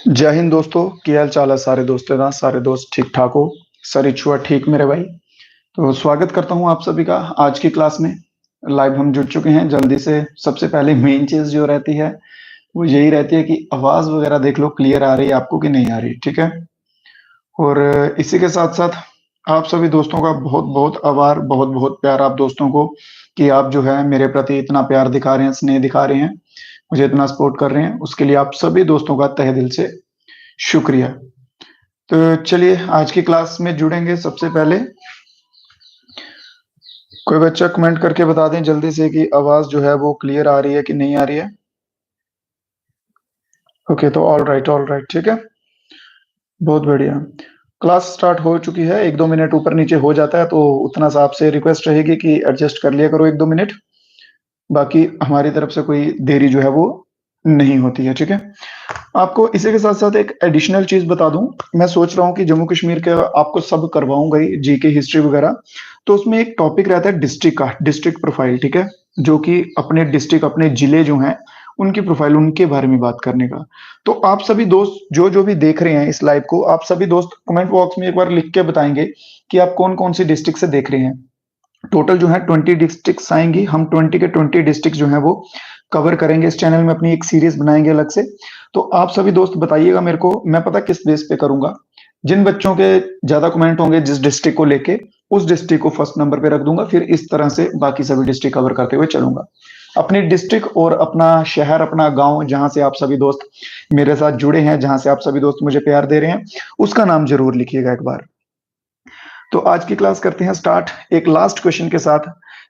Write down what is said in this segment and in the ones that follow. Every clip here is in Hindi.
जय हिंद दोस्तों। क्या हाल चाल है सारे दोस्तों का? सारे दोस्त ठीक ठाक हो? सर इच्छुआ ठीक मेरे भाई। तो स्वागत करता हूं आप सभी का आज की क्लास में। लाइव हम जुड़ चुके हैं। जल्दी से सबसे पहले मेन चीज जो रहती है वो यही रहती है कि आवाज वगैरह देख लो क्लियर आ रही है आपको कि नहीं आ रही, ठीक है। और इसी के साथ साथ आप सभी दोस्तों का बहुत बहुत आभार, बहुत बहुत प्यार आप दोस्तों को कि आप जो है मेरे प्रति इतना प्यार दिखा रहे हैं, स्नेह दिखा रहे हैं, मुझे इतना सपोर्ट कर रहे हैं, उसके लिए आप सभी दोस्तों का तहे दिल से शुक्रिया। तो चलिए आज की क्लास में जुड़ेंगे। सबसे पहले कोई बच्चा कमेंट करके बता दें जल्दी से कि आवाज जो है वो क्लियर आ रही है कि नहीं आ रही है। ओके, तो ऑल राइट, ठीक है, बहुत बढ़िया। क्लास स्टार्ट हो चुकी है। 1-2 मिनट ऊपर नीचे हो जाता है तो उतना सा आपसे रिक्वेस्ट रहेगी कि एडजस्ट कर लिया करो 1-2 मिनट। बाकी हमारी तरफ से कोई देरी जो है वो नहीं होती है, ठीक है। आपको इसी के साथ साथ एक एडिशनल चीज बता दूं। मैं सोच रहा हूँ कि जम्मू कश्मीर के आपको सब करवाऊंगा ही, जीके हिस्ट्री वगैरह। तो उसमें एक टॉपिक रहता है डिस्ट्रिक्ट का, डिस्ट्रिक्ट प्रोफाइल, ठीक है, जो कि अपने डिस्ट्रिक्ट, अपने जिले जो हैं उनकी प्रोफाइल, उनके बारे में बात करने का। तो आप सभी दोस्त जो जो भी देख रहे हैं इस लाइव को, आप सभी दोस्त कमेंट बॉक्स में एक बार लिख के बताएंगे कि आप कौन कौन सी डिस्ट्रिक्ट से देख रहे हैं। टोटल जो है 20 डिस्ट्रिक्ट्स आएंगी। हम 20 के 20 डिस्ट्रिक्ट जो है वो कवर करेंगे। इस चैनल में अपनी एक सीरीज बनाएंगे अलग से। तो आप सभी दोस्त बताइएगा मेरे को, मैं पता किस बेस पे करूंगा। जिन बच्चों के ज्यादा कमेंट होंगे जिस डिस्ट्रिक्ट को लेके, उस डिस्ट्रिक्ट को फर्स्ट नंबर पे रख दूंगा, फिर इस तरह से बाकी सभी डिस्ट्रिक्ट कवर करते हुए चलूंगा। अपनी डिस्ट्रिक्ट और अपना शहर, अपना गांव, जहां से आप सभी दोस्त मेरे साथ जुड़े हैं, जहां से आप सभी दोस्त मुझे प्यार दे रहे हैं, उसका नाम जरूर लिखिएगा एक बार। तो आज की क्लास करते हैं स्टार्ट एक लास्ट क्वेश्चन के साथ,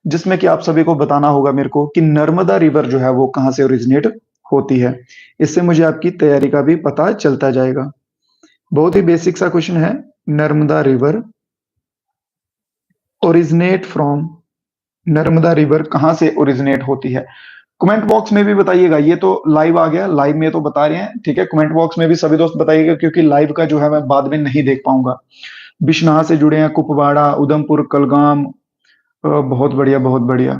जिसमें कि आप सभी को बताना होगा मेरे को कि नर्मदा रिवर जो है वो कहां से ओरिजिनेट होती है। इससे मुझे आपकी तैयारी का भी पता चलता जाएगा। बहुत ही बेसिक सा क्वेश्चन है। Narmada river originate from, Narmada river कहां से ओरिजिनेट होती है? कमेंट बॉक्स में भी बताइएगा। ये तो लाइव आ गया, लाइव में तो बता रहे हैं, ठीक है। कमेंट बॉक्स में भी सभी दोस्त बताइएगा, क्योंकि लाइव का जो है मैं बाद में नहीं देख पाऊंगा। बिश्नाह से जुड़े हैं, कुपवाड़ा, उधमपुर, कलगाम। बहुत बढ़िया, बहुत बढ़िया।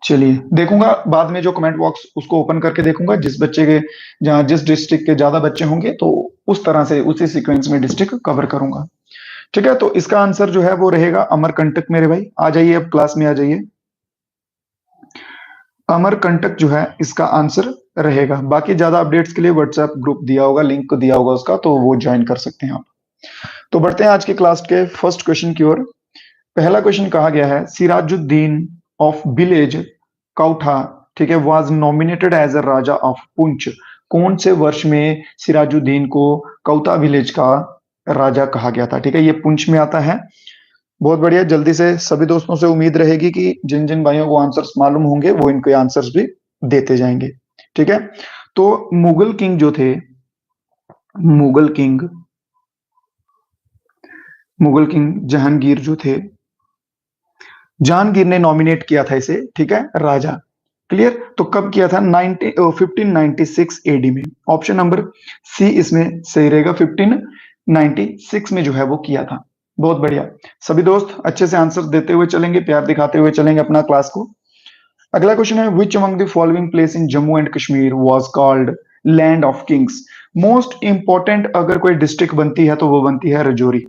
चलिए देखूंगा बाद में जो कमेंट बॉक्स, उसको ओपन करके देखूंगा। जिस बच्चे के, जहां जिस डिस्ट्रिक्ट के ज्यादा बच्चे होंगे तो उस तरह से उसी सीक्वेंस में डिस्ट्रिक्ट कवर करूंगा, ठीक है। तो इसका आंसर जो है वो रहेगा अमरकंटक मेरे भाई। आ जाइए, अब क्लास में आ जाइए। अमरकंटक जो है इसका आंसर रहेगा। बाकी ज्यादा अपडेट्स के लिए व्हाट्सएप ग्रुप दिया होगा, लिंक दिया होगा उसका, तो वो ज्वाइन कर सकते हैं आप। तो बढ़ते हैं आज के क्लास के फर्स्ट क्वेश्चन की ओर। पहला क्वेश्चन कहा गया है, सिराजुद्दीन ऑफ विलेज कौठा, ठीक है, was nominated as a Raja of Poonch. कौन से वर्ष में सिराजुद्दीन को कौता विलेज का राजा कहा गया था? ठीक है, ये पुंछ में आता है। बहुत बढ़िया। जल्दी से सभी दोस्तों से उम्मीद रहेगी कि जिन जिन भाइयों को आंसर्स मालूम होंगे वो इनके आंसर्स भी देते जाएंगे, ठीक है। तो मुगल किंग जो थे, मुगल किंग, मुगल किंग जहांगीर जो थे, जहांगीर ने नॉमिनेट किया था इसे, ठीक है, राजा। क्लियर? तो कब किया था? 1596 एडी में। ऑप्शन नंबर सी इसमें सही रहेगा। 1596 में जो है वो किया था। बहुत बढ़िया। सभी दोस्त अच्छे से आंसर देते हुए चलेंगे, प्यार दिखाते हुए चलेंगे अपना क्लास को। अगला क्वेश्चन है, which among the following place in Jammu and Kashmir was called land of Kings? Most important अगर कोई डिस्ट्रिक्ट बनती है तो वो बनती है रजौरी।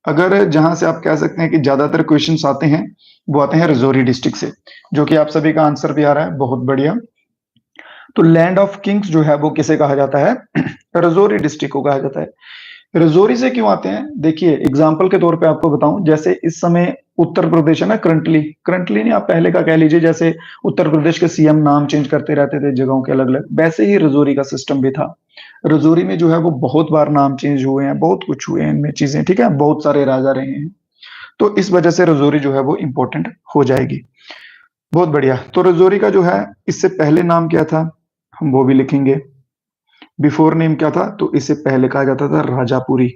अगर जहां से आप कह सकते हैं कि ज्यादातर क्वेश्चंस आते हैं वो आते हैं रजौरी डिस्ट्रिक्ट से, जो कि आप सभी का आंसर भी आ रहा है। बहुत बढ़िया। तो लैंड ऑफ किंग्स जो है वो किसे कहा जाता है? रजौरी डिस्ट्रिक्ट को कहा जाता है। रजौरी से क्यों आते हैं? देखिए एग्जाम्पल के तौर पे आपको बताऊं, जैसे इस समय उत्तर प्रदेश है ना, करंटली, करंटली नहीं, आप पहले का कह लीजिए, जैसे उत्तर प्रदेश के सीएम नाम चेंज करते रहते थे जगहों के अलग अलग, वैसे ही रजौरी का सिस्टम भी था। रजौरी में जो है वो बहुत बार नाम चेंज हुए हैं, बहुत कुछ हुए हैं इनमें चीजें, ठीक है, बहुत सारे राजा रहे हैं। तो इस वजह से रजौरी जो है वो इंपॉर्टेंट हो जाएगी। बहुत बढ़िया। तो रजौरी का जो है इससे पहले नाम क्या था, हम वो भी लिखेंगे। बिफोर नेम क्या था? तो इसे पहले कहा जाता था राजापुरी।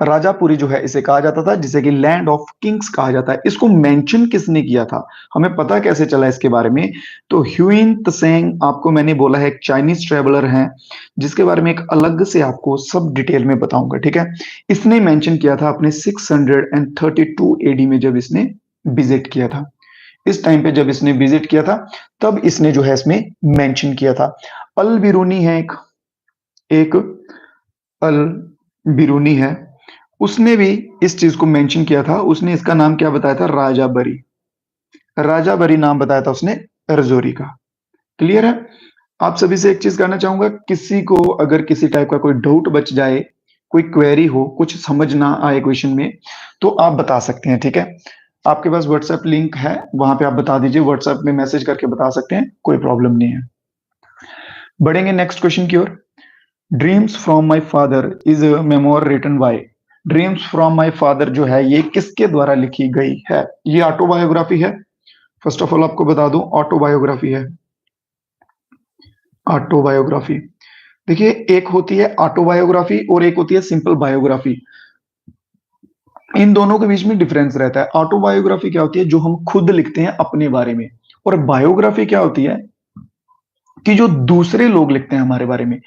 राजापुरी जो है इसे कहा जाता था, जिसे कि लैंड ऑफ किंग्स कहा जाता है। इसको मेंशन किसने किया था, हमें पता कैसे चला इसके बारे में? तो ह्यूइन त्सेंग, आपको मैंने बोला है, एक चाइनीज ट्रेवलर हैं, जिसके बारे में एक अलग से आपको सब डिटेल में बताऊंगा, ठीक है। इसने मेंशन किया था अपने 632 एडी में, जब इसने विजिट किया था। इस टाइम पे जब इसने विजिट किया था, तब इसने जो है इसमें मेंशन किया था। अल बिरूनी है एक, एक अल बिरूनी है, उसने भी इस चीज को मेंशन किया था। उसने इसका नाम क्या बताया था? राजा बरी। राजा बरी नाम बताया था उसने रजौरी का। क्लियर है? आप सभी से एक चीज कहना चाहूंगा, किसी को अगर किसी टाइप का कोई डाउट बच जाए, कोई क्वेरी हो, कुछ समझ ना आए क्वेश्चन में, तो आप बता सकते हैं। ठीक है, आपके पास व्हाट्सएप लिंक है, वहां पे आप बता दीजिए, व्हाट्सएप में मैसेज करके बता सकते हैं, कोई प्रॉब्लम नहीं है। बढ़ेंगे नेक्स्ट क्वेश्चन की ओर। Dreams from My Father is memoir written by. Dreams from My Father जो है ये किसके द्वारा लिखी गई है? ये ऑटोबायोग्राफी है। फर्स्ट ऑफ ऑल आपको बता दूं, ऑटोबायोग्राफी है। ऑटोबायोग्राफी, देखिए एक होती है ऑटोबायोग्राफी और एक होती है सिंपल बायोग्राफी। इन दोनों के बीच में डिफरेंस रहता है। ऑटोबायोग्राफी क्या होती है? जो हम खुद लिखते हैं अपने बारे में। और बायोग्राफी क्या होती है? कि जो दूसरे लोग लिखते हैं हमारे बारे में।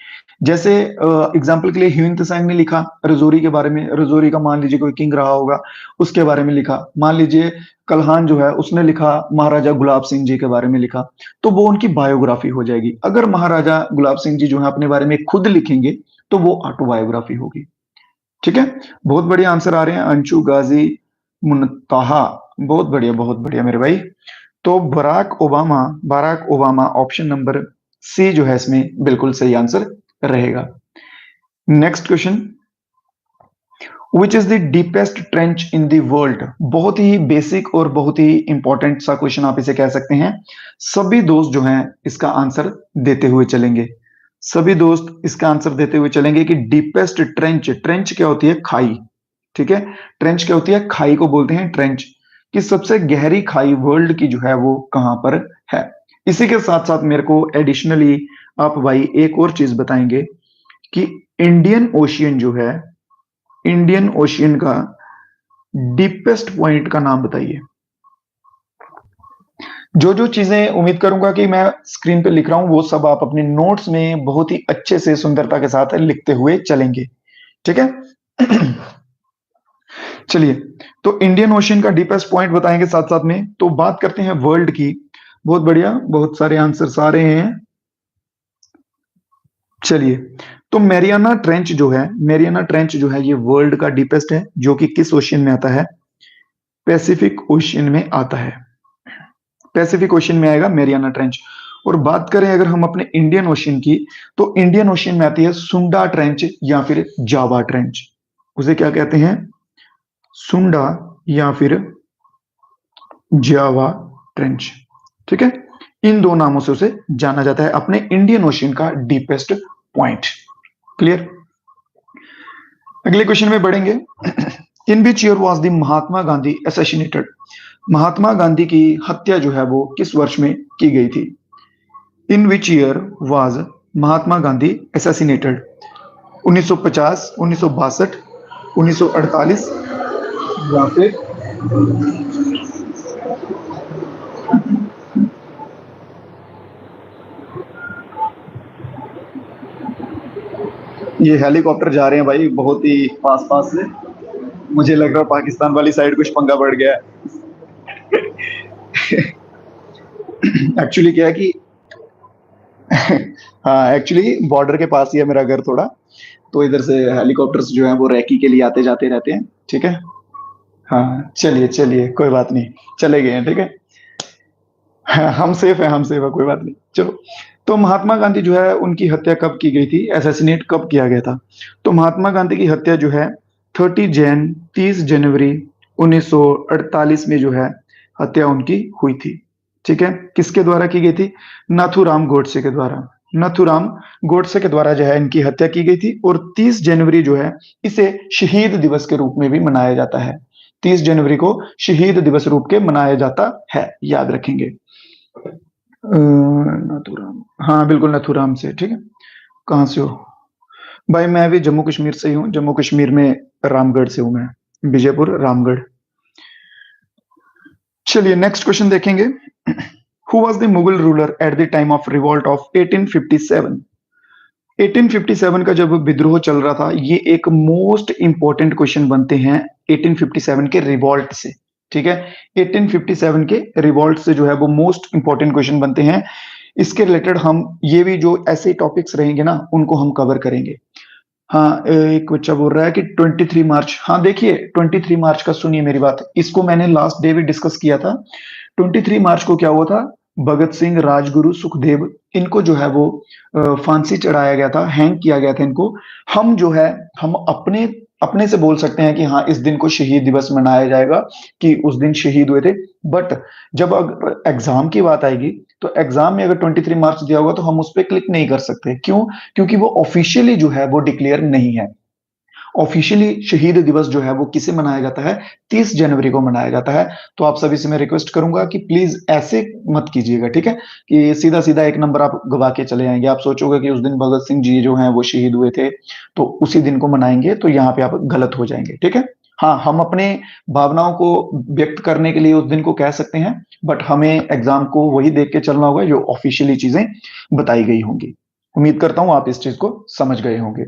जैसे एग्जाम्पल के लिए ह्यून त्सांग ने लिखा रजौरी के बारे में, रजौरी का मान लीजिए कोई किंग रहा होगा, उसके बारे में लिखा। मान लीजिए कल्हान जो है उसने लिखा महाराजा गुलाब सिंह जी के बारे में लिखा, तो वो उनकी बायोग्राफी हो जाएगी। अगर महाराजा गुलाब सिंह जी जो है अपने बारे में खुद लिखेंगे तो वो ऑटोबायोग्राफी होगी। ठीक है, बहुत बढ़िया आंसर आ रहे हैं। अंशु गाजी मुनताहा, बहुत बढ़िया मेरे भाई। तो Barack Obama option number C जो है इसमें बिल्कुल सही आंसर रहेगा। Next question, which is the deepest trench in the world? बहुत ही बेसिक और बहुत ही इंपॉर्टेंट सा क्वेश्चन आप इसे कह सकते हैं। सभी दोस्त जो हैं इसका आंसर देते हुए चलेंगे। सभी दोस्त इसका आंसर देते हुए चलेंगे कि डीपेस्ट ट्रेंच, ट्रेंच क्या होती है? खाई। ठीक है, ट्रेंच क्या होती है? खाई को बोलते हैं ट्रेंच। कि सबसे गहरी खाई वर्ल्ड की जो है वो कहां पर है? इसी के साथ साथ मेरे को एडिशनली आप भाई एक और चीज बताएंगे कि इंडियन ओशियन जो है, इंडियन ओशियन का डीपेस्ट पॉइंट का नाम बताइए। जो जो चीजें उम्मीद करूंगा कि मैं स्क्रीन पे लिख रहा हूं वो सब आप अपने नोट्स में बहुत ही अच्छे से सुंदरता के साथ लिखते हुए चलेंगे। ठीक है चलिए, तो इंडियन ओशियन का डीपेस्ट पॉइंट बताएंगे साथ साथ में। तो बात करते हैं वर्ल्ड की। बहुत बढ़िया, बहुत सारे आंसर्स आ रहे हैं। चलिए, तो मैरियाना ट्रेंच जो है, मैरियाना ट्रेंच जो है ये वर्ल्ड का डीपेस्ट है, जो कि किस ओशियन में आता है? पैसिफिक ओशियन में आता है। पैसिफिक ओशियन में आएगा मैरियाना ट्रेंच। और बात करें अगर हम अपने इंडियन ओशियन की, तो इंडियन ओशियन में आती है सुंडा ट्रेंच या फिर जावा ट्रेंच। उसे क्या कहते हैं? सुंडा या फिर जावा ट्रेंच। ठीक है, इन दो नामों से उसे जाना जाता है, अपने इंडियन ओशियन का डीपेस्ट पॉइंट। क्लियर? अगले क्वेश्चन में बढ़ेंगे। In which year was the Mahatma Gandhi assassinated? Mahatma Gandhi की हत्या जो है वो किस वर्ष में की गई थी? In which year was Mahatma Gandhi assassinated? 1950, 1962, 1948 या फिर ये हेलीकॉप्टर जा रहे हैं भाई बहुत ही पास पास से। मुझे लग रहा है पाकिस्तान वाली साइड कुछ पंगा बढ़ गया है। एक्चुअली क्या है कि हाँ, एक्चुअली बॉर्डर के पास ही है मेरा घर थोड़ा, तो इधर से हेलीकॉप्टर्स जो हैं वो रैकी के लिए आते जाते रहते हैं। ठीक है, हाँ चलिए चलिए कोई बात नहीं, चले गए हैं। ठीक है, हाँ, हम सेफ है, कोई बात नहीं। चलो, तो महात्मा गांधी जो है उनकी हत्या कब की गई थी? असैसिनेट कब किया गया था? तो महात्मा गांधी की हत्या जो है 30 जनवरी 1948 में जो है हत्या उनकी हुई थी। ठीक है, किसके द्वारा की गई थी? नाथूराम गोडसे के द्वारा। नाथूराम गोडसे के द्वारा जो है इनकी हत्या की गई थी। और 30 जनवरी जो है इसे शहीद दिवस के रूप में भी मनाया जाता है। 30 जनवरी को शहीद दिवस रूप के मनाया जाता है, याद रखेंगे। नाथूराम, हाँ बिल्कुल नथुराम से। ठीक है, कहाँ से हो भाई? मैं भी जम्मू कश्मीर से ही हूँ, जम्मू कश्मीर में रामगढ़ से हूँ मैं, विजयपुर रामगढ़। चलिए नेक्स्ट क्वेश्चन देखेंगे। Who was the Mughal ruler at the time of revolt of 1857? 1857 का जब विद्रोह चल रहा था, ये एक मोस्ट इंपॉर्टेंट क्वेश्चन बनते हैं 1857 के रिवॉल्ट से। ठीक है, 1857 के रिवॉल्ट से जो है वो मोस्ट इंपॉर्टेंट क्वेश्चन बनते हैं। इसके रिलेटेड हम ये भी जो ऐसे टॉपिक्स रहेंगे ना उनको हम कवर करेंगे। हाँ, एक बच्चा बोल रहा है कि 23 मार्च। हाँ, देखिए 23 मार्च का सुनिए मेरी बात, इसको मैंने लास्ट डे भी डिस्कस किया था। 23 मार्च को क्या हुआ था, भगत सिंह, राजगुरु, सुखदेव, इनको जो है वो फांसी चढ़ाया गया था, हैंग किया गया था इनको। हम जो है हम अपने अपने से बोल सकते हैं कि हाँ इस दिन को शहीद दिवस मनाया जाएगा कि उस दिन शहीद हुए थे। बट जब अगर एग्जाम की बात आएगी तो एग्जाम में अगर 23 मार्च दिया होगा तो हम उस पर क्लिक नहीं कर सकते। क्यों? क्योंकि वो ऑफिशियली जो है वो डिक्लेयर नहीं है। ऑफिशियली शहीद दिवस जो है वो किसे मनाया जाता है, 30 जनवरी को मनाया जाता है। तो आप सभी से मैं रिक्वेस्ट करूंगा कि प्लीज ऐसे मत कीजिएगा, ठीक है, कि सीधा सीधा एक नंबर आप गवा के चले आएंगे। आप सोचोगे कि उस दिन भगत सिंह जी जो हैं वो शहीद हुए थे तो उसी दिन को मनाएंगे, तो यहाँ पे आप गलत हो जाएंगे, ठीक है। हाँ, हम अपने भावनाओं को व्यक्त करने के लिए उस दिन को कह सकते हैं, बट हमें एग्जाम को वही देख के चलना होगा जो ऑफिशियली चीजें बताई गई होंगी। उम्मीद करता हूं आप इस चीज को समझ गए होंगे।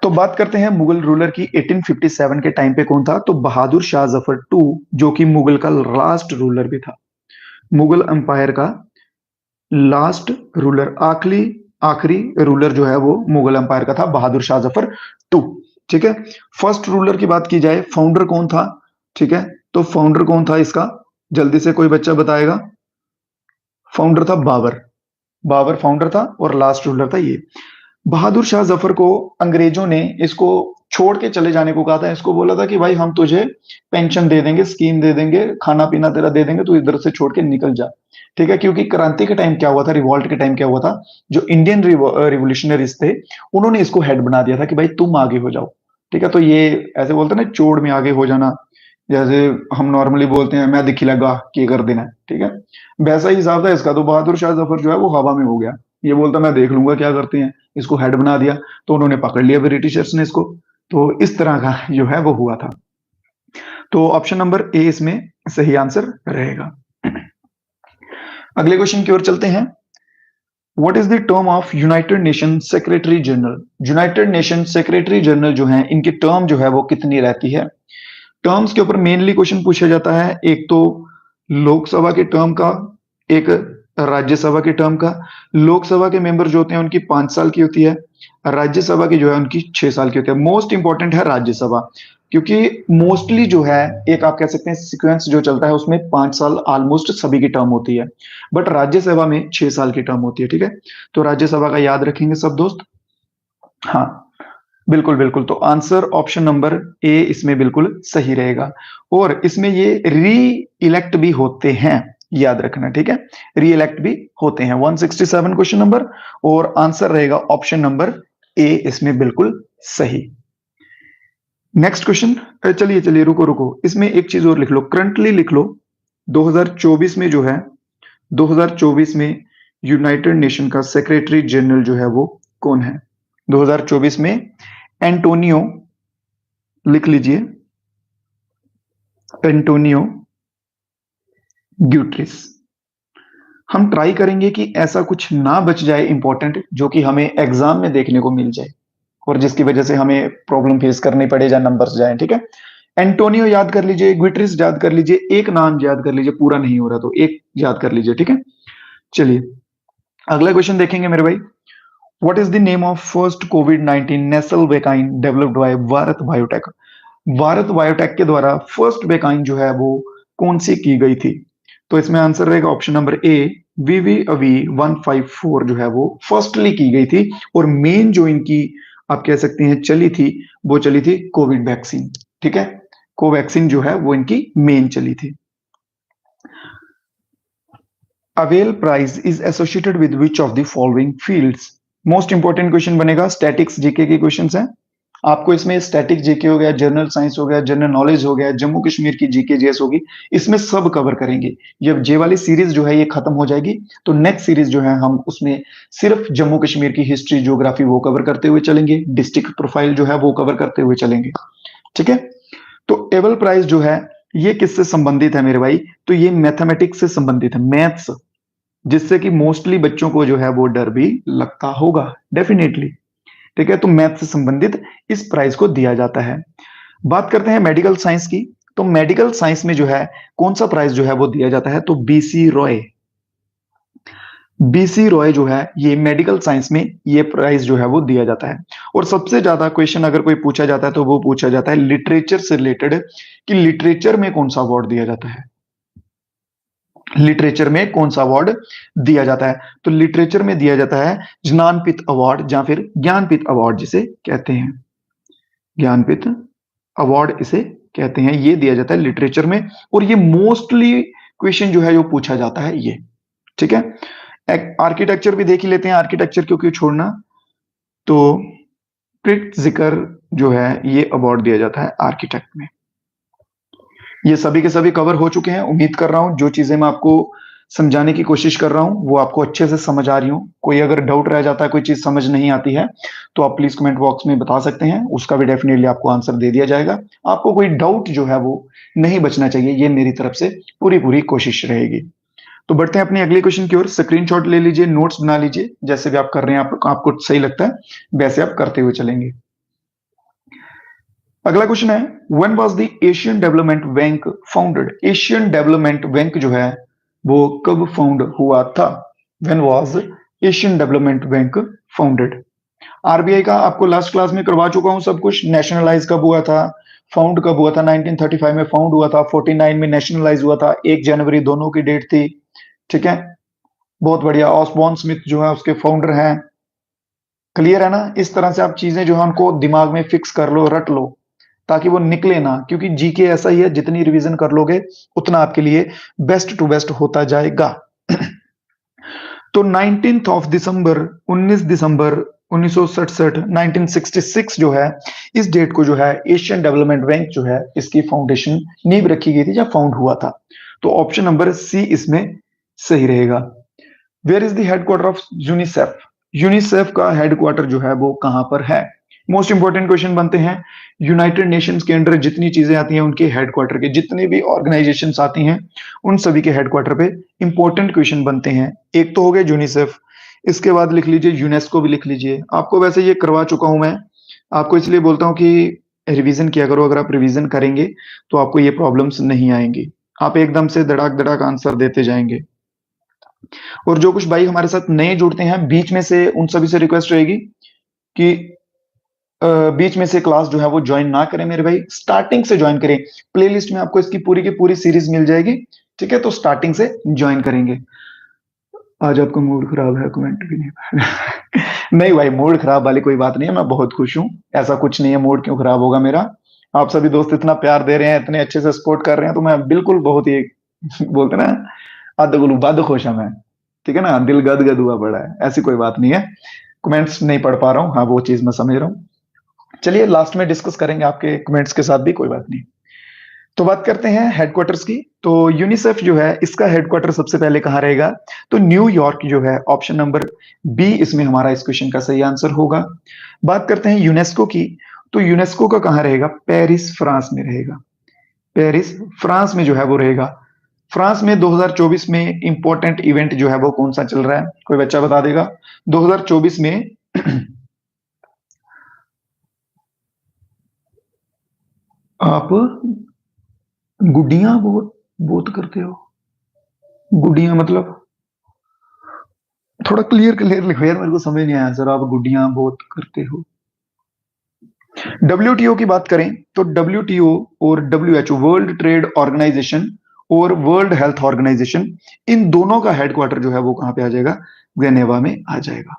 तो बात करते हैं मुगल रूलर की। 1857 के टाइम पे कौन था, तो बहादुर शाह जफर टू, जो कि मुगल का लास्ट रूलर भी था। मुगल एम्पायर का लास्ट रूलर, आखिरी आखिरी रूलर जो है वो मुगल एम्पायर का था, बहादुर शाह जफर टू। ठीक है। फर्स्ट रूलर की बात की जाए, फाउंडर कौन था, ठीक है, तो फाउंडर कौन था इसका, जल्दी से कोई बच्चा बताएगा। फाउंडर था बाबर। बाबर फाउंडर था और लास्ट रूलर था ये। बहादुर शाह जफर को अंग्रेजों ने इसको छोड़ के चले जाने को कहा था। इसको बोला था कि भाई हम तुझे पेंशन दे देंगे, स्कीम दे देंगे, खाना पीना तेरा दे देंगे, तू इधर से छोड़ के निकल जा। ठीक है, क्योंकि क्रांति के टाइम क्या हुआ था, रिवॉल्ट के टाइम क्या हुआ था, जो इंडियन रिवोल्यूशनरीज थे उन्होंने इसको हेड बना दिया था कि भाई तुम आगे हो जाओ। ठीक है, तो ये ऐसे बोलते हैं ना, चोड़ में आगे हो जाना, जैसे हम नॉर्मली बोलते हैं मैं दिखी लगा कि कर देना। ठीक है, वैसा ही हिसाब था इसका। तो बहादुर शाह जफर जो है वो हवा में हो गया। ये बोलता मैं देख लूंगा क्या करते हैं, इसको हेड बना दिया, तो उन्होंने पकड़ लिया ब्रिटिशर्स ने इसको। तो इस तरह का जो है वो हुआ था। तो ऑप्शन नंबर ए इसमें सही आंसर रहेगा। अगले क्वेश्चन की ओर चलते हैं। What is the term of United nation secretary general. United nation secretary general जो है इनकी टर्म जो है वो कितनी रहती है। टर्म्स के ऊपर मेनली क्वेश्चन पूछा जाता है, एक तो लोकसभा के टर्म का, एक राज्यसभा के टर्म का। लोकसभा के मेंबर जो होते हैं उनकी 5 साल की होती है, राज्यसभा की जो है उनकी 6 साल की होती है। मोस्ट इंपॉर्टेंट है राज्यसभा, क्योंकि मोस्टली जो है एक आप कह सकते हैं सीक्वेंस जो चलता है उसमें 5 साल ऑलमोस्ट सभी की टर्म होती है, बट राज्यसभा में 6 साल की टर्म होती है। ठीक है, तो राज्यसभा का याद रखेंगे सब दोस्त। हाँ, बिल्कुल बिल्कुल, तो आंसर ऑप्शन नंबर ए इसमें बिल्कुल सही रहेगा। और इसमें ये री इलेक्ट भी होते हैं, याद रखना, ठीक है, री इलेक्ट भी होते हैं। 167 क्वेश्चन नंबर, और आंसर रहेगा ऑप्शन नंबर ए इसमें बिल्कुल सही। नेक्स्ट क्वेश्चन, चलिए चलिए रुको रुको, इसमें एक चीज और लिख लो, करंटली लिख लो। 2024 में जो है, 2024 में यूनाइटेड नेशन का सेक्रेटरी जनरल जो है वो कौन है। 2024 में एंटोनियो, लिख लीजिए, एंटोनियो ग्यूट्रिस। हम ट्राई करेंगे कि ऐसा कुछ ना बच जाए इंपॉर्टेंट जो कि हमें एग्जाम में देखने को मिल जाए और जिसकी वजह से हमें प्रॉब्लम फेस करनी पड़े या नंबर्स जाए। ठीक है, एंटोनियो याद कर लीजिए, ग्यूट्रिस याद कर लीजिए, एक नाम याद कर लीजिए, पूरा नहीं हो रहा तो एक याद कर लीजिए। ठीक है, चलिए अगला क्वेश्चन देखेंगे मेरे भाई। What is the name of first covid nasal vaccine developed by Bharat biotech. Bharat biotech के द्वारा फर्स्ट वैक्सीन जो है वो कौन सी की गई थी। तो इसमें आंसर रहेगा ऑप्शन नंबर ए, वीवीअवी 154 जो है वो फर्स्टली की गई थी, और मेन जो इनकी आप कह सकते हैं चली थी, वो चली थी कोविड वैक्सीन। ठीक है, कोवैक्सीन जो है वो इनकी मेन चली थी। Abel prize is associated with which of the following fields. Most important question बनेगा, स्टैटिक्स जीके के क्वेश्चंस हैं। आपको इसमें स्टैटिक जीके हो गया, जनरल साइंस हो गया, जनरल नॉलेज हो गया, जम्मू कश्मीर की जीके जीएस होगी, इसमें सब कवर करेंगे। जब ये वाली सीरीज जो है ये खत्म हो जाएगी तो नेक्स्ट सीरीज जो है हम उसमें सिर्फ जम्मू कश्मीर की हिस्ट्री ज्योग्राफी वो कवर करते हुए चलेंगे, डिस्ट्रिक्ट प्रोफाइल जो है वो कवर करते हुए चलेंगे। ठीक है, तो एबल प्राइज जो है ये किससे संबंधित है मेरे भाई, तो ये मैथमेटिक्स से संबंधित है, मैथ्स, जिससे कि मोस्टली बच्चों को जो है वो डर भी लगता होगा डेफिनेटली। ठीक है, तो मैथ से संबंधित इस प्राइज को दिया जाता है। बात करते हैं मेडिकल साइंस की। तो मेडिकल साइंस में जो है कौन सा प्राइज जो है वो दिया जाता है, तो बीसी रॉय। बीसी रॉय जो है ये मेडिकल साइंस में ये प्राइज जो है वो दिया जाता है। और सबसे ज्यादा क्वेश्चन अगर कोई पूछा जाता है तो वो पूछा जाता है लिटरेचर से रिलेटेड, कि लिटरेचर में कौन सा अवार्ड दिया जाता है, लिटरेचर में कौन सा अवार्ड दिया जाता है। तो लिटरेचर में दिया जाता है ज्ञानपीठ अवार्ड या फिर ज्ञानपीठ अवार्ड जिसे कहते हैं, ज्ञानपीठ अवार्ड इसे कहते हैं, ये दिया जाता है लिटरेचर में। और ये मोस्टली क्वेश्चन जो है जो पूछा जाता है ये, ठीक है। आर्किटेक्चर भी देख ही लेते हैं, आर्किटेक्चर क्यों छोड़ना। तो जिक्र जो है ये अवार्ड दिया जाता है आर्किटेक्ट में। ये सभी के सभी कवर हो चुके हैं। उम्मीद कर रहा हूं जो चीजें मैं आपको समझाने की कोशिश कर रहा हूं वो आपको अच्छे से समझ आ रही हूं। कोई अगर डाउट रह जाता है, कोई चीज समझ नहीं आती है, तो आप प्लीज कमेंट बॉक्स में बता सकते हैं, उसका भी डेफिनेटली आपको आंसर दे दिया जाएगा। आपको कोई डाउट जो है वो नहीं बचना चाहिए, ये मेरी तरफ से पूरी पूरी कोशिश रहेगी। तो बढ़ते हैं अपनी अगले क्वेश्चन की ओर। स्क्रीनशॉट ले लीजिए, नोट्स बना लीजिए, जैसे भी आप कर रहे हैं आपको सही लगता है वैसे आप करते हुए चलेंगे। अगला क्वेश्चन है, when was the Asian development bank founded. Asian development bank जो है वो कब फाउंड हुआ था। When was Asian development bank founded. RBI का आपको लास्ट क्लास में करवा चुका हूं सब कुछ। नेशनलाइज कब हुआ था, फाउंड कब हुआ था, 1935 में फाउंड हुआ था, 49 में नेशनलाइज हुआ था, 1 जनवरी दोनों की डेट थी, ठीक है। बहुत बढ़िया। ऑसबॉर्न स्मिथ जो है उसके फाउंडर हैं। क्लियर है ना। इस तरह से आप चीजें जो है उनको दिमाग में फिक्स कर लो, रट लो, ताकि वो निकले ना, क्योंकि जीके ऐसा ही है, जितनी रिवीजन कर लोगे उतना आपके लिए बेस्ट टू बेस्ट होता जाएगा। तो 19 ऑफ दिसंबर 19 दिसंबर 1967 1966 जो है, इस डेट को जो है एशियन डेवलपमेंट बैंक जो है इसकी फाउंडेशन नींव रखी गई थी या फाउंड हुआ था। तो ऑप्शन नंबर सी इसमें सही रहेगा। Where is the headquarter of UNICEF. UNICEF का हेडक्वार्टर जो है वो कहां पर है। मोस्ट इंपोर्टेंट क्वेश्चन बनते हैं। यूनाइटेड नेशंस के अंडर जितनी चीजें आती हैं उनके हेडक्वार्टर के, जितनी भी ऑर्गेनाइजेशंस आती हैं उन सभी के हेडक्वार्टर पे इंपॉर्टेंट क्वेश्चन बनते हैं। एक तो हो गया यूनिसेफ, इसके बाद लिख लीजिए यूनेस्को भी लिख लीजिए। आपको वैसे ये करवा चुका हूं मैं, आपको इसलिए बोलता हूं कि रिवीजन किया करो। अगर आप रिवीजन करेंगे तो आपको ये प्रॉब्लम्स नहीं आएंगी, आप एकदम से धड़ाक धड़ाक आंसर देते जाएंगे। और जो कुछ भाई हमारे साथ नए जुड़ते हैं बीच में से, उन सभी से रिक्वेस्ट रहेगी कि बीच में से क्लास जो है वो ज्वाइन ना करें मेरे भाई, स्टार्टिंग से ज्वाइन करें। प्लेलिस्ट में आपको इसकी पूरी की पूरी सीरीज मिल जाएगी, ठीक है। तो स्टार्टिंग से ज्वाइन करेंगे। आज आपका मूड खराब है, कमेंट भी नहीं नहीं भाई, मूड खराब वाली कोई बात नहीं है, मैं बहुत खुश हूँ। ऐसा कुछ नहीं है, मूड क्यों खराब होगा मेरा। आप सभी दोस्त इतना प्यार दे रहे हैं, इतने अच्छे से सपोर्ट कर रहे हैं, तो मैं बिल्कुल बहुत ही बोलते ना अद गुलू बद खुश हूं मैं, ठीक है ना। दिल गद गद हुआ पड़ा है, ऐसी कोई बात नहीं है। कमेंट्स नहीं पढ़ पा रहा हूँ, हाँ वो चीज मैं समझ रहा हूँ। चलिए लास्ट में डिस्कस करेंगे आपके कमेंट्स के साथ भी, कोई बात नहीं। तो बात करते हैं हेडक्वार्टर्स की। तो यूनिसेफ जो है इसका हेडक्वार्टर सबसे पहले कहाँ रहेगा, तो न्यूयॉर्क जो है, ऑप्शन नंबर बी इसमें हमारा इस क्वेश्चन का सही आंसर होगा। बात करते हैं यूनेस्को की। तो यूनेस्को का कहाँ रहेगा, पेरिस फ्रांस में रहेगा। पेरिस फ्रांस में जो है वो रहेगा। फ्रांस में 2024 में इंपॉर्टेंट इवेंट जो है वो कौन सा चल रहा है, कोई बच्चा बता देगा। 2024 में आप गुड्डियां बहुत बहुत करते हो। गुड्डियां मतलब थोड़ा क्लियर क्लियर लिखो यार, मेरे को समझ नहीं आया सर। आप गुड्डियां बहुत करते हो। डब्ल्यूटीओ की बात करें तो डब्ल्यूटीओ और डब्ल्यूएचओ, वर्ल्ड ट्रेड ऑर्गेनाइजेशन और वर्ल्ड हेल्थ ऑर्गेनाइजेशन, इन दोनों का हेडक्वार्टर जो है वो कहां पे आ जाएगा, जेनेवा में आ जाएगा,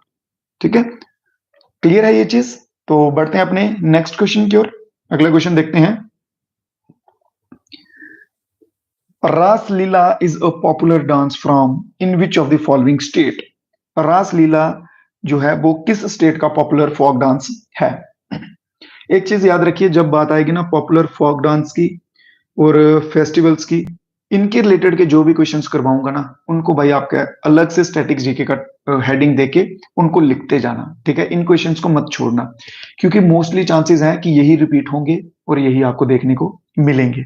ठीक है। क्लियर है ये चीज। तो बढ़ते हैं अपने नेक्स्ट क्वेश्चन की ओर। अगला क्वेश्चन देखते हैं। Raslila is a popular dance from in which of the following state. Raslila जो है वो किस स्टेट का पॉपुलर फोक डांस है। एक चीज याद रखिए, जब बात आएगी ना पॉपुलर फोक डांस की और फेस्टिवल्स की, इनके रिलेटेड के जो भी क्वेश्चंस करवाऊंगा ना, उनको भाई आपका अलग से स्टैटिक जीके का हेडिंग देके उनको लिखते जाना, ठीक है। इन क्वेश्चंस को मत छोड़ना, क्योंकि मोस्टली चांसेस हैं कि यही रिपीट होंगे और यही आपको देखने को मिलेंगे।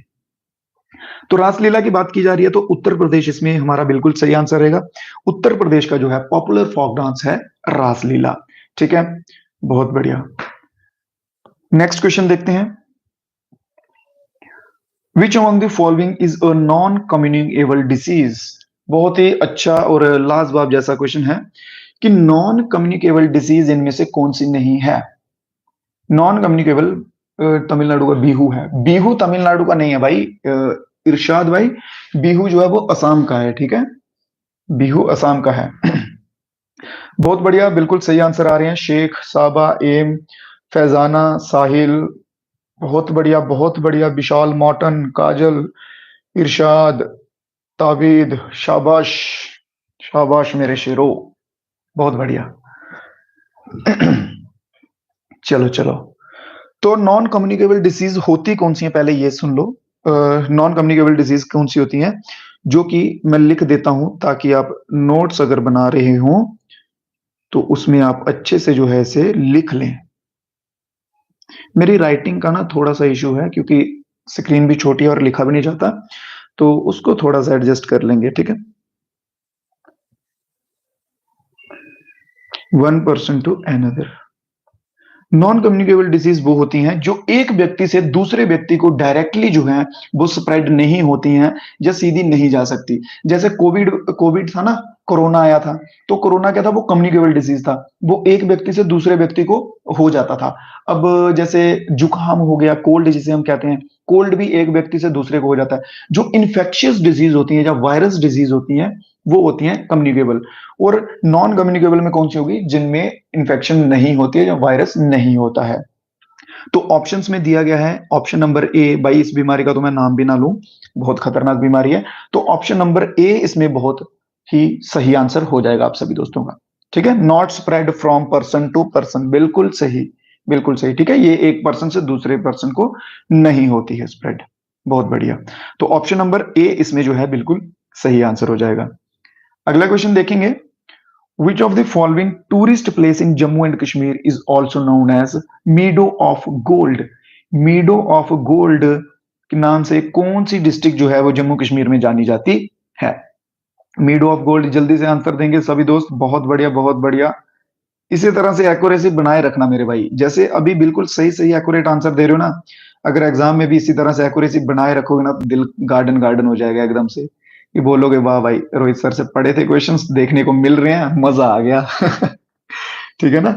तो रासलीला की बात की जा रही है तो उत्तर प्रदेश इसमें हमारा बिल्कुल सही आंसर रहेगा। उत्तर प्रदेश का जो है पॉपुलर फोक डांस है रासलीला, ठीक है। बहुत बढ़िया। नेक्स्ट क्वेश्चन देखते हैं। Which among the following is a non-communicable disease? बहुत ही अच्छा और लाजवाब जैसा क्वेश्चन है कि नॉन कम्युनिकेबल डिजीज इनमें से कौन सी नहीं है। नॉन कम्युनिकेबल तमिलनाडु का बिहू है। बिहू तमिलनाडु का नहीं है भाई, इरशाद भाई। बिहू जो है वो असम का है, ठीक है। बिहू असम का है। बहुत बढ़िया, बिल्कुल सही आंसर आ रहे हैं। शेख, साबा, एम, फैजाना, साहिल, बहुत बढ़िया बहुत बढ़िया। विशाल, मॉटन, काजल, इरशाद, ताबीद, शाबाश। शाबाश मेरे शेरो, बहुत बढ़िया। चलो चलो, तो नॉन कम्युनिकेबल डिसीज होती कौन सी है, पहले ये सुन लो। नॉन कम्युनिकेबल डिजीज कौन सी होती हैं, जो कि मैं लिख देता हूं ताकि आप नोट्स अगर बना रहे हो तो उसमें आप अच्छे से जो है इसे लिख लें। मेरी राइटिंग का ना थोड़ा सा इशू है, क्योंकि स्क्रीन भी छोटी है और लिखा भी नहीं जाता, तो उसको थोड़ा सा एडजस्ट कर लेंगे, ठीक है। 1% to another. Non communicable disease वो होती हैं जो एक व्यक्ति से दूसरे व्यक्ति को डायरेक्टली जो है वो स्प्रेड नहीं होती हैं या सीधी नहीं जा सकती। जैसे कोविड कोविड था ना, कोरोना आया था, तो कोरोना क्या था, वो कम्युनिकेबल डिजीज था। वो एक व्यक्ति से दूसरे व्यक्ति को हो जाता था। अब जैसे जुकाम हो गया, कोल्ड जिसे हम कहते हैं, कोल्ड भी एक व्यक्ति से दूसरे को हो जाता है। जो इन्फेक्शियस डिजीज होती है या वायरस डिजीज होती है वो होती है कम्युनिकेबल। और नॉन कम्युनिकेबल में कौन सी होगी, जिनमें इंफेक्शन नहीं होती है या वायरस नहीं होता है। तो ऑप्शंस में दिया गया है ऑप्शन नंबर ए। भाई इस बीमारी का तो मैं नाम भी ना लूं, बहुत खतरनाक बीमारी है। तो ऑप्शन नंबर ए इसमें बहुत ही सही आंसर हो जाएगा आप सभी दोस्तों का, ठीक है। Not spread from person to person, बिल्कुल सही, बिल्कुल सही, ठीक है। ये एक पर्सन से दूसरे पर्सन को नहीं होती है स्प्रेड। बहुत बढ़िया। तो ऑप्शन नंबर ए इसमें जो है बिल्कुल सही आंसर हो जाएगा। अगला क्वेश्चन देखेंगे। Which of the following tourist place in Jammu and Kashmir is also known as Meadow of Gold? Meadow of Gold के नाम से कौन सी डिस्ट्रिक्ट जो है वो जम्मू कश्मीर में जानी जाती है। मीडो ऑफ गोल्ड, जल्दी से आंसर देंगे सभी दोस्त। बहुत बढ़िया बहुत बढ़िया। इसी तरह से एक्यूरेसी बनाए रखना मेरे भाई, जैसे अभी बिल्कुल सही सही एक्यूरेट आंसर दे रहे हो ना, अगर एग्जाम में भी इसी तरह से एक्यूरेसी बनाए रखोगे ना तो दिल गार्डन गार्डन हो जाएगा एकदम से। ये बोलोगे वाह भाई, रोहित सर से पढ़े थे क्वेश्चंस देखने को मिल रहे हैं, मजा आ गया। ठीक है ना।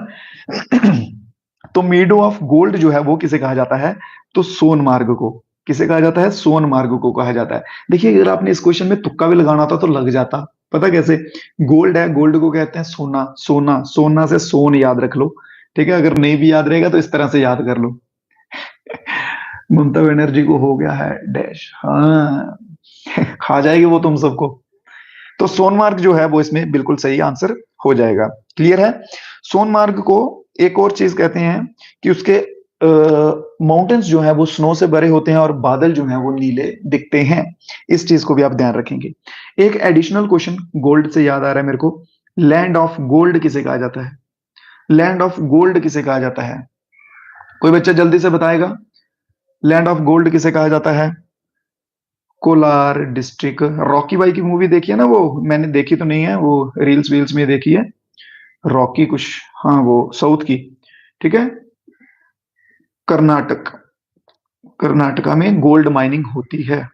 तो मीडो ऑफ गोल्ड जो है वो किसे कहा जाता है, तो सोनमार्ग को। किसे कहा जाता है, सोनमार्ग को कहा जाता है। देखिए अगर आपने इस क्वेश्चन में तुक्का भी लगाना था तो लग जाता। पता कैसे, गोल्ड है, गोल्ड को कहते हैं सोना, सोना सोना से सोन याद रख लो, ठीक है। अगर नहीं भी याद रहेगा तो इस तरह से याद कर लो। ममता बनर्जी को हो गया है डैश, हाँ। खा जाएगी वो तुम सबको। तो सोनमार्ग जो है वो इसमें बिल्कुल सही आंसर हो जाएगा। क्लियर है। सोनमार्ग को एक और चीज कहते हैं कि उसके माउंटेन्स जो है वो स्नो से भरे होते हैं और बादल जो है वो नीले दिखते हैं। इस चीज को भी आप ध्यान रखेंगे। एक एडिशनल क्वेश्चन गोल्ड से याद आ रहा है मेरे को। लैंड ऑफ गोल्ड किसे कहा जाता है, लैंड ऑफ गोल्ड किसे कहा जाता है, कोई बच्चा जल्दी से बताएगा। लैंड ऑफ गोल्ड किसे कहा जाता है। कोलार डिस्ट्रिक्ट। रॉकी भाई की मूवी देखी है ना, वो मैंने देखी तो नहीं है, वो रील्स वील्स में देखी है। रॉकी कुछ, हाँ वो साउथ की, ठीक है। कर्नाटक, कर्नाटका में गोल्ड माइनिंग होती है।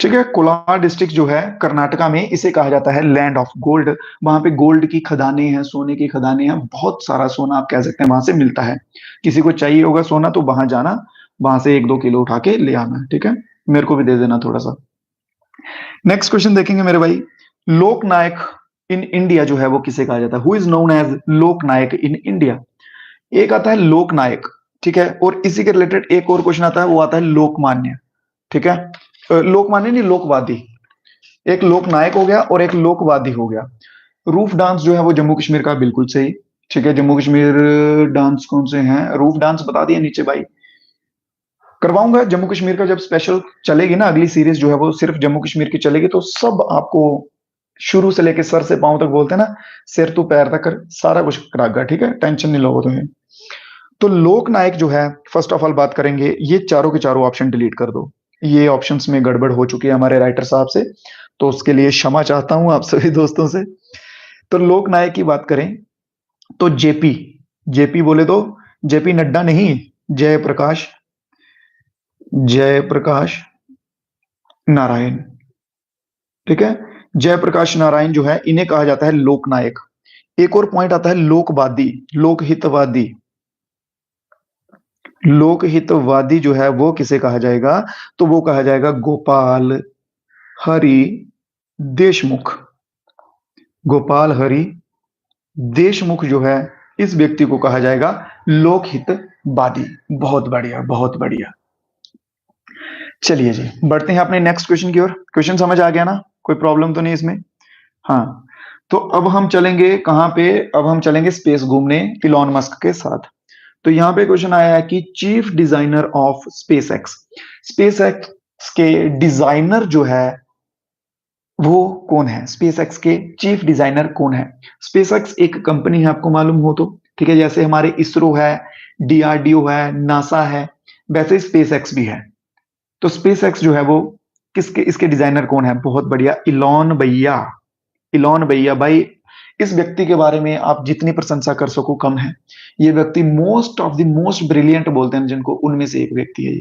ठीक है, कोलार डिस्ट्रिक्ट जो है कर्नाटका में, इसे कहा जाता है लैंड ऑफ गोल्ड। वहां पे गोल्ड की खदानें हैं, सोने की खदानें हैं, बहुत सारा सोना आप कह सकते हैं वहां से मिलता है। किसी को चाहिए होगा सोना तो वहां जाना, वहां से 1-2 किलो उठा के ले आना, ठीक है। मेरे को भी दे देना थोड़ा सा। नेक्स्ट क्वेश्चन देखेंगे मेरे भाई। लोकनायक इन इंडिया जो है वो किसे कहा जाता है, who is known as Loknayak in India. एक आता है लोकनायक, ठीक है, और इसी के रिलेटेड एक और क्वेश्चन आता है, वो आता है लोकमान्य, ठीक है। लोकमान्य नहीं, लोकवादी। एक लोकनायक हो गया और एक लोकवादी हो गया। रूफ डांस जो है वो जम्मू कश्मीर का, बिल्कुल सही, ठीक है। जम्मू कश्मीर डांस कौन से हैं, रूफ डांस बता दिया नीचे भाई। करवाऊंगा जम्मू कश्मीर का, जब स्पेशल चलेगी ना अगली सीरीज जो है वो सिर्फ जम्मू कश्मीर की चलेगी, तो सब आपको शुरू से लेके सर से पांव तक बोलते हैं ना, सिर टू पैर तक सारा कुछ करागा, ठीक है। टेंशन नहीं लो तुम्हें। तो लोक नायक जो है, फर्स्ट ऑफ ऑल बात करेंगे, ये चारों के चारों ऑप्शन डिलीट कर दो। ये ऑप्शंस में गड़बड़ हो चुकी है हमारे राइटर साहब से, तो उसके लिए क्षमा चाहता हूं आप सभी दोस्तों से। तो लोक नायक की बात करें तो जेपी, जेपी बोले तो जेपी नड्डा नहीं, जयप्रकाश जयप्रकाश नारायण। ठीक है, जयप्रकाश नारायण जो है इन्हें कहा जाता है लोकनायक। एक और पॉइंट आता है लोकवादी, लोकहितवादी। लोकहितवादी जो है वो किसे कहा जाएगा, तो वो कहा जाएगा गोपाल हरि देशमुख। गोपाल हरि देशमुख जो है इस व्यक्ति को कहा जाएगा लोकहितवादी। बहुत बढ़िया, बहुत बढ़िया। चलिए जी, बढ़ते हैं अपने नेक्स्ट क्वेश्चन की ओर। क्वेश्चन समझ आ गया ना, कोई प्रॉब्लम तो नहीं इसमें? हाँ, तो अब हम चलेंगे कहां पे, अब हम चलेंगे स्पेस घूमने इलॉन मस्क के साथ। तो यहाँ पे क्वेश्चन आया है कि chief designer of space x, space x के डिजाइनर जो है वो कौन है, स्पेस एक्स के चीफ डिजाइनर कौन है? स्पेस एक्स एक कंपनी है, आपको मालूम हो तो, ठीक है, जैसे हमारे इसरो है, डीआरडीओ है, नासा है, वैसे स्पेस एक्स भी है। तो स्पेस एक्स जो है वो किसके, इसके डिजाइनर कौन है? बहुत बढ़िया, इलॉन भैया। इलॉन भैया भाई, इस व्यक्ति के बारे में आप जितनी प्रशंसा कर सको कम है। ये व्यक्ति most of the most brilliant बोलते हैं जिनको, उनमें से एक व्यक्ति है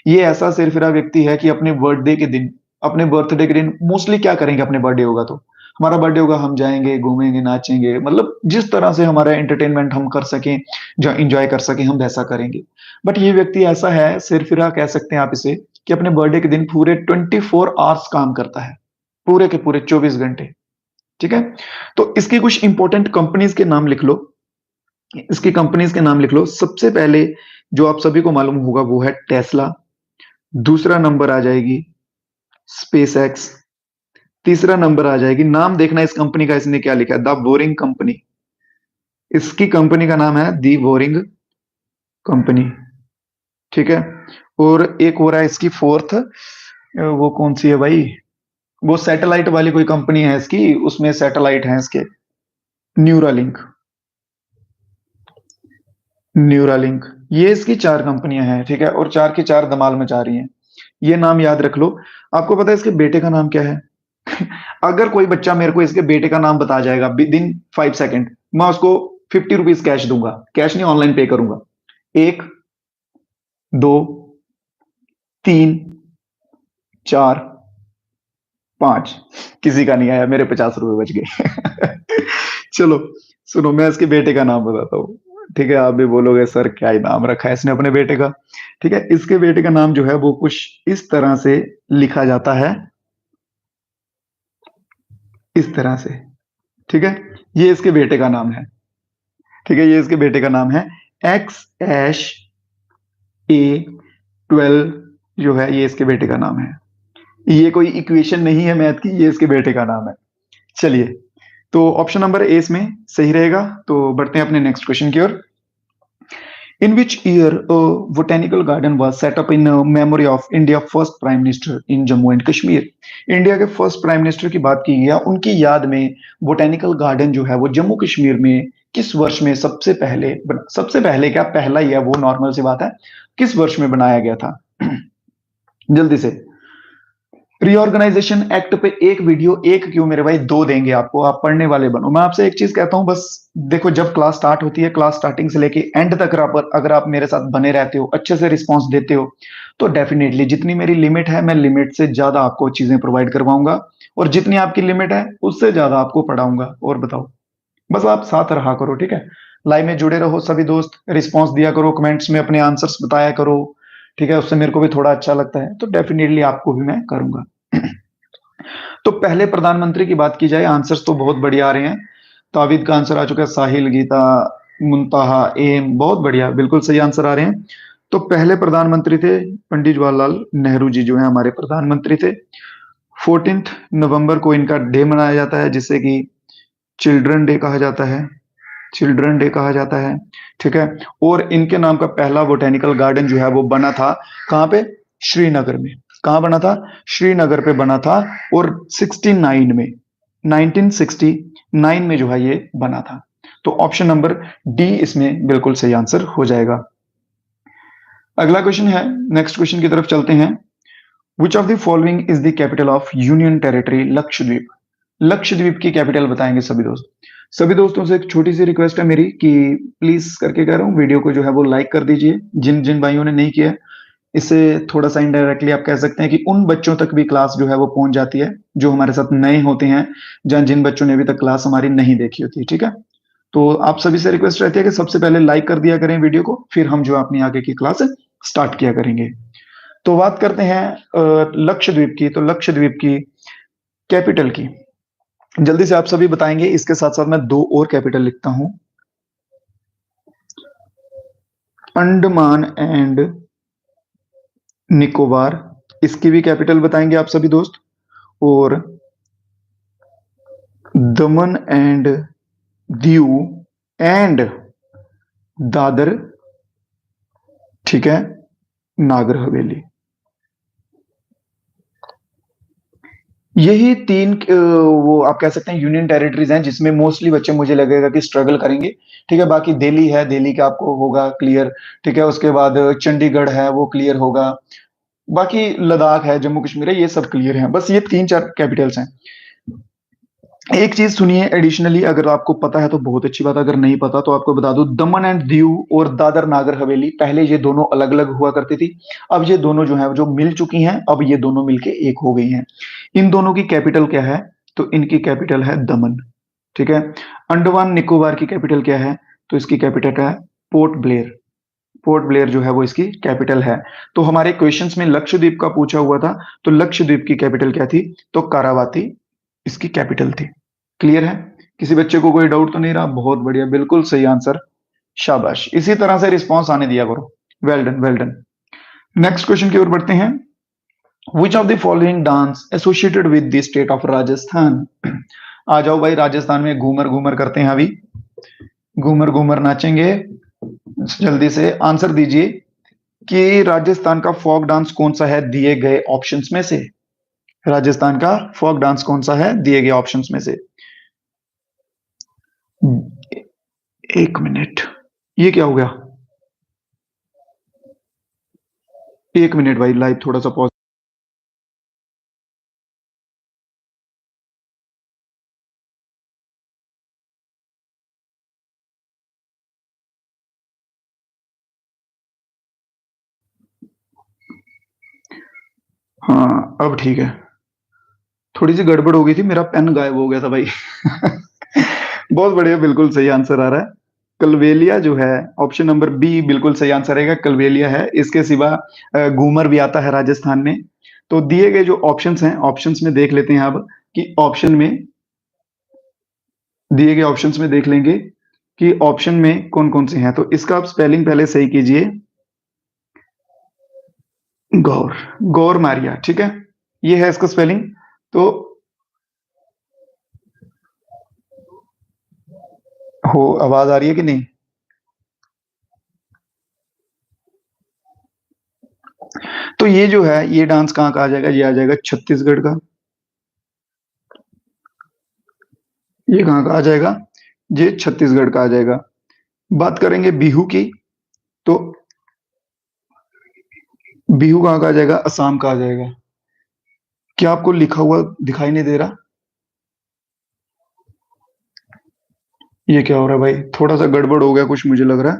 ये ऐसा सिरफिरा व्यक्ति है कि अपने बर्थडे के दिन, अपने बर्थडे के दिन मोस्टली क्या करेंगे, अपने बर्थडे होगा तो, हमारा बर्थडे होगा, हम जाएंगे, घूमेंगे, नाचेंगे, मतलब जिस तरह से हमारा एंटरटेनमेंट हम कर सकें, जो एंजॉय कर सकें, हम वैसा करेंगे। बट ये व्यक्ति ऐसा है, सिरफिरा कह सकते हैं आप इसे, कि अपने बर्थडे के दिन पूरे 24 आवर्स काम करता है, पूरे के पूरे 24 घंटे। ठीक है, तो इसकी कुछ इंपॉर्टेंट कंपनीज के नाम लिख लो, इसकी कंपनीज के नाम लिख लो। सबसे पहले जो आप सभी को मालूम होगा वो है टेस्ला, दूसरा नंबर आ जाएगी स्पेस एक्स, तीसरा नंबर आ जाएगी, नाम देखना इस कंपनी का, इसने क्या लिखा है, द बोरिंग कंपनी। इसकी कंपनी का नाम है दी बोरिंग कंपनी। ठीक है, और एक हो रहा है इसकी फोर्थ, वो कौन सी है भाई, वो सैटेलाइट वाली कोई कंपनी है इसकी, उसमें सैटेलाइट है इसके, न्यूरालिंक। न्यूरालिंक, ये इसकी चार कंपनियां हैं। ठीक है, और चार की चार धमाल मचा रही हैं, ये नाम याद रख लो। आपको पता है इसके बेटे का नाम क्या है? अगर कोई बच्चा मेरे को इसके बेटे का नाम बता जाएगा विद इन 5 सेकेंड, मैं उसको 50 रुपीज कैश दूंगा, कैश नहीं, ऑनलाइन पे करूंगा। 1, 2, 3, 4, 5, किसी का नहीं आया, मेरे 50 रुपए बच गए। चलो सुनो, मैं इसके बेटे का नाम बताता हूँ। ठीक है, आप भी बोलोगे सर क्या ही नाम रखा है इसने अपने बेटे का। ठीक है, इसके बेटे का नाम जो है वो कुछ इस तरह से लिखा जाता है, इस तरह से। ठीक है, ये इसके बेटे का नाम है। ठीक है, ये इसके बेटे का नाम है XSA12 जो है, ये इसके बेटे का नाम है। ये कोई इक्वेशन नहीं है मैथ की, ये इसके बेटे का नाम है। चलिए, तो ऑप्शन नंबर ए इसमें सही रहेगा। तो बढ़ते हैं अपने नेक्स्ट क्वेश्चन की ओर। In which year a botanical garden was set up in memory of India first Prime Minister in Jammu and Kashmir? India के फर्स्ट प्राइम मिनिस्टर की बात की गई, उनकी याद में बोटेनिकल गार्डन जो है वो जम्मू कश्मीर में किस वर्ष में सबसे पहले सबसे पहले क्या, पहला ही है वो, नॉर्मल सी बात है, किस वर्ष में बनाया गया था? जल्दी से, रीऑर्गेनाइजेशन एक्ट पे एक वीडियो, एक क्यों मेरे भाई, दो देंगे आपको, आप पढ़ने वाले बनो। मैं आपसे एक चीज कहता हूं बस, देखो जब क्लास स्टार्ट होती है, क्लास स्टार्टिंग से लेके एंड तक अगर आप मेरे साथ बने रहते हो, अच्छे से रिस्पॉन्स देते हो, तो डेफिनेटली जितनी मेरी लिमिट है, मैं लिमिट से ज्यादा आपको चीजें प्रोवाइड करवाऊंगा, और जितनी आपकी लिमिट है उससे ज्यादा आपको पढ़ाऊंगा। और बताओ, बस आप साथ रहा करो। ठीक है, लाइव में जुड़े रहो सभी दोस्त, रिस्पॉन्स दिया करो, कमेंट्स में अपने आंसर्स बताया करो। ठीक है, उससे मेरे को भी थोड़ा अच्छा लगता है, तो डेफिनेटली आपको भी मैं करूंगा। तो पहले प्रधानमंत्री की बात की जाए, आंसर्स तो बहुत बढ़िया आ रहे हैं। ताविद का आंसर आ चुका है, साहिल, गीता, मुंताहा, एम, बहुत बढ़िया, बिल्कुल सही आंसर आ रहे हैं। तो पहले प्रधानमंत्री थे पंडित जवाहरलाल नेहरू जी, जो है हमारे प्रधानमंत्री थे। 14 नवंबर को इनका डे मनाया जाता है, जिसे कि चिल्ड्रन डे कहा जाता है, चिल्ड्रन डे कहा जाता है। ठीक है, और इनके नाम का पहला बोटेनिकल गार्डन जो है वो बना था कहाँ पे, श्रीनगर में। कहाँ बना था? श्रीनगर पे बना था, और 69 में, 1969 में जो है ये बना था। तो ऑप्शन नंबर डी इसमें बिल्कुल सही आंसर हो जाएगा। अगला क्वेश्चन है, नेक्स्ट क्वेश्चन की तरफ चलते हैं। Which of the following is the capital of union territory Lakshadweep? Lakshadweep की कैपिटल बताएंगे सभी दोस्त। सभी दोस्तों से एक छोटी सी रिक्वेस्ट है मेरी कि प्लीज करके कह रहा हूँ, वीडियो को जो है वो लाइक कर दीजिए, जिन जिन भाइयों ने नहीं किया। इससे थोड़ा सा इनडायरेक्टली आप कह सकते हैं कि उन बच्चों तक भी क्लास जो है वो पहुंच जाती है जो हमारे साथ नए होते हैं, जिन बच्चों ने अभी तक क्लास हमारी नहीं देखी होती, ठीक है। तो आप सभी से रिक्वेस्ट रहती है कि सबसे पहले लाइक कर दिया करें वीडियो को, फिर हम जो अपनी आगे की क्लास स्टार्ट किया करेंगे। तो बात करते हैं लक्षद्वीप की। तो लक्षद्वीप की कैपिटल की जल्दी से आप सभी बताएंगे। इसके साथ साथ मैं दो और कैपिटल लिखता हूं। अंडमान एंड निकोबार, इसकी भी कैपिटल बताएंगे आप सभी दोस्त। और दमन एंड दीव एंड दादर, ठीक है, नागर हवेली। यही तीन वो आप कह सकते हैं यूनियन टेरिटरीज हैं जिसमें मोस्टली बच्चे मुझे लगेगा कि स्ट्रगल करेंगे, ठीक है। बाकी दिल्ली है, दिल्ली का आपको होगा क्लियर, ठीक है। उसके बाद चंडीगढ़ है, वो क्लियर होगा। बाकी लद्दाख है, जम्मू कश्मीर है, ये सब क्लियर है। बस ये तीन चार कैपिटल्स हैं। एक चीज सुनिए एडिशनली, अगर आपको पता है तो बहुत अच्छी बात, अगर नहीं पता तो आपको बता दूं, दमन एंड दीव और दादर नागर हवेली, पहले ये दोनों अलग अलग हुआ करती थी। अब ये दोनों जो है जो मिल चुकी हैं, अब ये दोनों मिलके एक हो गई हैं। इन दोनों की कैपिटल क्या है? तो इनकी कैपिटल है दमन, ठीक है। अंडमान निकोबार की कैपिटल क्या है? तो इसकी कैपिटल है पोर्ट ब्लेयर। पोर्ट ब्लेयर जो है वो इसकी कैपिटल है। तो हमारे क्वेश्चंस में लक्षद्वीप का पूछा हुआ था, तो लक्षद्वीप की कैपिटल क्या थी? तो कारावाती इसकी कैपिटल थी। क्लियर है? किसी बच्चे को कोई डाउट तो नहीं रहा? बहुत बढ़िया, बिल्कुल सही आंसर, शाबाश। इसी तरह से रिस्पॉन्स आने दिया करो। Well done, well done. Next question की ओर बढ़ते हैं। Which of the following dance associated with the state of Rajasthan? आ जाओ भाई, राजस्थान में घूमर घूमर करते हैं अभी, घूमर घूमर नाचेंगे। जल्दी से आंसर दीजिए कि राजस्थान का फोक डांस कौन सा है दिए गए ऑप्शंस में से। राजस्थान का फोक डांस कौन सा है दिए गए ऑप्शंस में से? एक मिनट, ये क्या हो गया? एक मिनट भाई, लाइव थोड़ा सा पॉज। हाँ अब ठीक है। थोड़ी सी गड़बड़ हो गई थी, मेरा पेन गायब हो गया था भाई। बहुत बढ़िया, बिल्कुल सही आंसर आ रहा है। कलवेलिया जो है, ऑप्शन नंबर बी बिल्कुल सही आंसर रहेगा, कलवेलिया है। इसके सिवा घूमर भी आता है राजस्थान में। तो दिए गए जो ऑप्शंस हैं, ऑप्शंस में देख लेते हैं अब कि ऑप्शन में, दिए गए ऑप्शंस में देख लेंगे कि ऑप्शन में कौन कौन से हैं। तो इसका आप स्पेलिंग पहले सही कीजिए। गौर, गौर मारिया, ठीक है, ये है इसका स्पेलिंग। तो हो, आवाज आ रही है कि नहीं? तो ये जो है, ये डांस कहाँ का आ जाएगा? ये आ जाएगा छत्तीसगढ़ का। ये कहाँ का आ जाएगा? ये छत्तीसगढ़ का आ जाएगा। बात करेंगे बिहू की, तो बिहू कहाँ का आ जाएगा? असम का आ जाएगा। क्या आपको लिखा हुआ दिखाई नहीं दे रहा? ये क्या हो रहा है भाई? थोड़ा सा गड़बड़ हो गया कुछ, मुझे लग रहा है।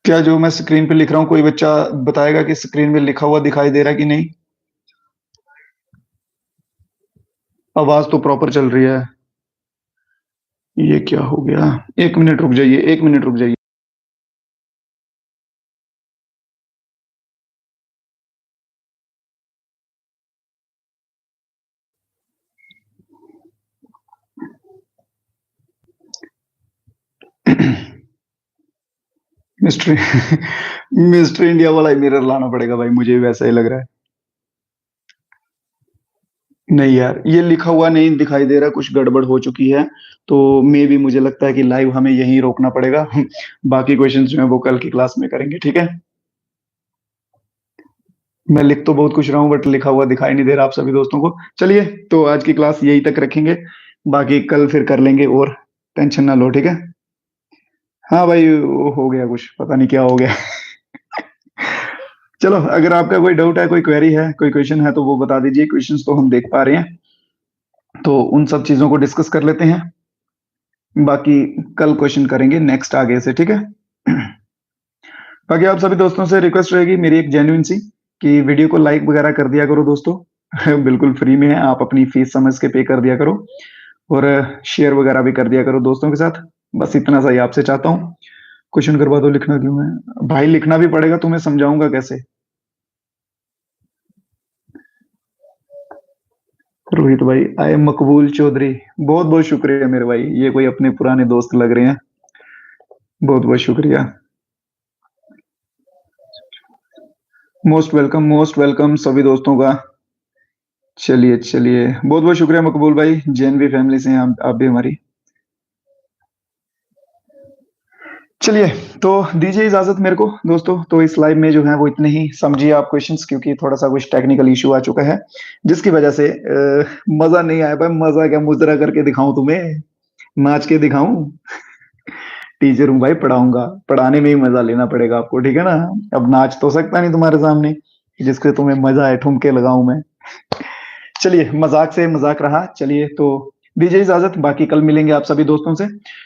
क्या जो मैं स्क्रीन पे लिख रहा हूँ, कोई बच्चा बताएगा कि स्क्रीन पे लिखा हुआ दिखाई दे रहा है कि नहीं? आवाज तो प्रॉपर चल रही है। ये क्या हो गया? एक मिनट रुक जाइए, एक मिनट रुक जाइए। मिस्ट्री मिस्टर इंडिया वाला ही मिरर लाना पड़ेगा भाई, मुझे भी वैसा ही लग रहा है। नहीं यार, ये लिखा हुआ नहीं दिखाई दे रहा, कुछ गड़बड़ हो चुकी है। तो मे भी मुझे लगता है कि लाइव हमें यहीं रोकना पड़ेगा। बाकी क्वेश्चंस जो है वो कल की क्लास में करेंगे, ठीक है। मैं लिख तो बहुत कुछ रहा हूँ, बट लिखा हुआ दिखाई नहीं दे रहा आप सभी दोस्तों को। चलिए, तो आज की क्लास यही तक रखेंगे, बाकी कल फिर कर लेंगे, और टेंशन ना लो, ठीक है। हाँ भाई, वो हो गया कुछ, पता नहीं क्या हो गया। चलो, अगर आपका कोई डाउट है, कोई क्वेरी है, कोई क्वेश्चन है, तो वो बता दीजिए। क्वेश्चंस तो हम देख पा रहे हैं, तो उन सब चीजों को डिस्कस कर लेते हैं। बाकी कल क्वेश्चन करेंगे नेक्स्ट आगे से, ठीक है। बाकी आप सभी दोस्तों से रिक्वेस्ट रहेगी मेरी एक जेन्युइन सी कि वीडियो को लाइक वगैरह कर दिया करो दोस्तों। बिल्कुल फ्री में है, आप अपनी फीस समझ के पे कर दिया करो और शेयर वगैरह भी कर दिया करो दोस्तों के साथ। बस इतना सा ही आपसे चाहता हूँ। क्वेश्चन करवा दो, लिखना क्यों है भाई? लिखना भी पड़ेगा, तुम्हें समझाऊंगा कैसे। रोहित भाई, आई एम मकबूल चौधरी, बहुत बहुत शुक्रिया मेरे भाई, ये कोई अपने पुराने दोस्त लग रहे हैं। बहुत बहुत शुक्रिया। मोस्ट वेलकम सभी दोस्तों का। चलिए चलिए, बहुत बहुत शुक्रिया मकबूल भाई, जेएनवी फैमिली से हैं आप भी हमारी। चलिए, तो दीजिए इजाजत मेरे को दोस्तों। तो इस लाइव में जो है वो इतने ही समझिए आप क्वेश्चंस, क्योंकि थोड़ा सा कुछ टेक्निकल इशू आ चुका है जिसकी वजह से मजा नहीं आया भाई। मजा क्या, मुजरा करके दिखाऊं तुम्हें, नाच के दिखाऊं? टीचर हूँ भाई, पढ़ाऊंगा, पढ़ाने में ही मजा लेना पड़ेगा आपको, ठीक है ना। अब नाच तो सकता नहीं तुम्हारे सामने जिसके तुम्हें मजा है, ठुमके लगाऊं मैं। चलिए, मजाक से मजाक रहा। चलिए, तो दीजिए इजाजत, बाकी कल मिलेंगे आप सभी दोस्तों से।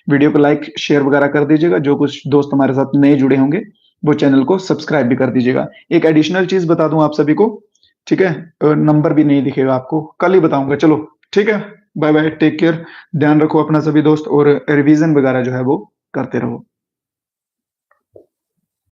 वीडियो को लाइक शेयर वगैरह कर दीजिएगा, जो कुछ दोस्त हमारे साथ नए जुड़े होंगे वो चैनल को सब्सक्राइब भी कर दीजिएगा। एक एडिशनल चीज बता दूं आप सभी को, ठीक है, नंबर भी नहीं दिखेगा आपको, कल ही बताऊंगा। चलो ठीक है, बाय बाय, टेक केयर, ध्यान रखो अपना सभी दोस्त, और रिवीजन वगैरह जो है वो करते रहो।